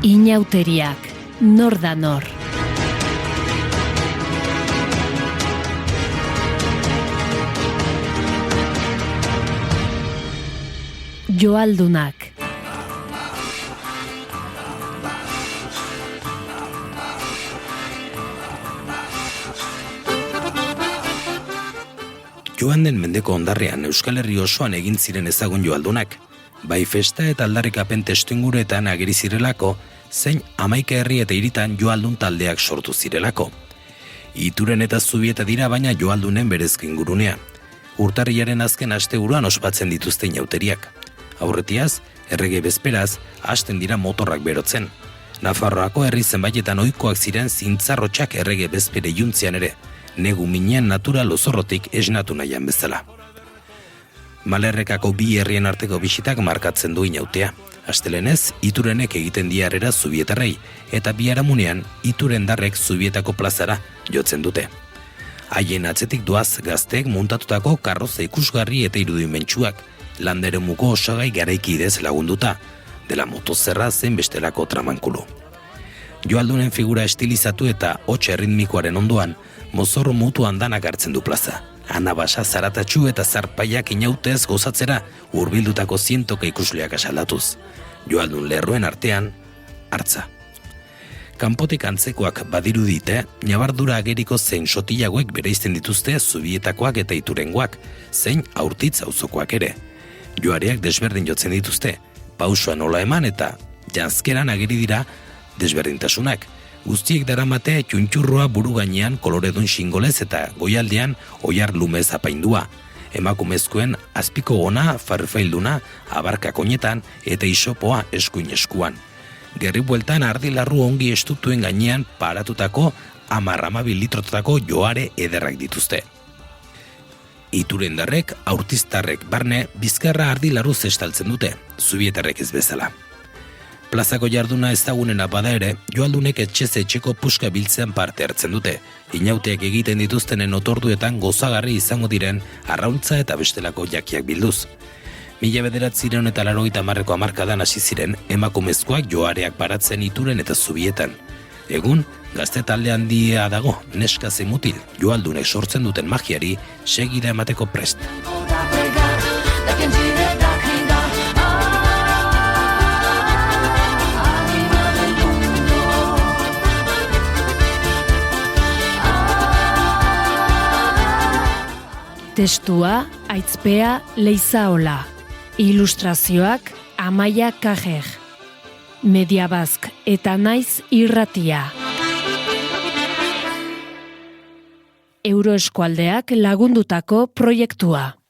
Inauteriak, nor da nor. Joaldunak. Joan den mendeko ondarrean Euskal Herri osoan egin ziren ezagun joaldunak, bai festa eta aldarrikapen testuinguruetan ageri zirelako, zein 11 herri eta hiritan joaldun taldeak sortu zirelako. Ituren eta Zubieta dira baina joaldunen berezko ingurunea. Urtarrilaren azken asteburuan ospatzen dituzte inauteriak. Aurretiaz, errege bezperaz, hasten dira motorrak berotzen. Nafarroako herri zenbaitetan ohikoak ziren zintzarrotxak errege bezpere juntzian ere, negu minean natural ozorrotik esnatu nahian bezala. Malerrekako bi herrien arteko bisitak markatzen du inautea. Astelenez, Iturenek egiten diarrera Zubietarrei, eta biharamunean Iturendarrek Zubietako plazara jotzen dute. Haien atzetik doaz gazteek muntatutako karroza ikusgarri eta irudimentsuak, landeremuko osagai garaikidez lagunduta, dela motozerra zen bestelako tramankulu. Joaldunen figura estilizatu eta hots erritmikoaren ondoan, mozorro mutu andanak hartzen du plaza. Anabasa zaratatxu eta zarpaiak inautez gozatzera hurbildutako zientoka ikusleak asalatuz. Joaldun lerroen artean, hartza. Kanpotik antzekoak badirudite, nabardura ageriko zein sotilagoek bereizten dituzte Zubietakoak eta Iturengoak, zein Aurtitz auzokoak ere. Joareak desberdin jotzen dituzte, pausoan nola eman eta janzkeran ageri dira desberdintasunak. Guztiek daramate txuntxurroa buru gainean koloredun xingolez eta goialdean oiar lumez apaindua. Emakumezkoen azpiko gona, farfailduna, abarka koinetan eta isopoa eskuin eskuan. Gerri bueltan ardilarru ongi estutuen gainean paratutako 10-12 litrotako joare ederrak dituzte. Iturendarrek, Aurtiztarrek barne, bizkarra ardilarruz estaltzen dute, Zubietarrek ez bezala. Plazako jarduna ezagunena bada ere, joaldunek etxez etxeko puska biltzean parte hartzen dute. Inauteak egiten dituztenen otorduetan gozagarri izango diren arrauntza eta bestelako jakiak bilduz. 1980ko hamarkadan hasi ziren emakumezkoak joareak baratzen Ituren eta Zubietan. Egun, gazte talde handia dago, neska zein mutil, joaldunek sortzen duten magiari segida emateko prest. Testua, Aitzpea Leizaola. Ilustrazioak Amaia Kajer. Mediabazk eta Naiz Irratia. Euroeskualdeak lagundutako proiektua.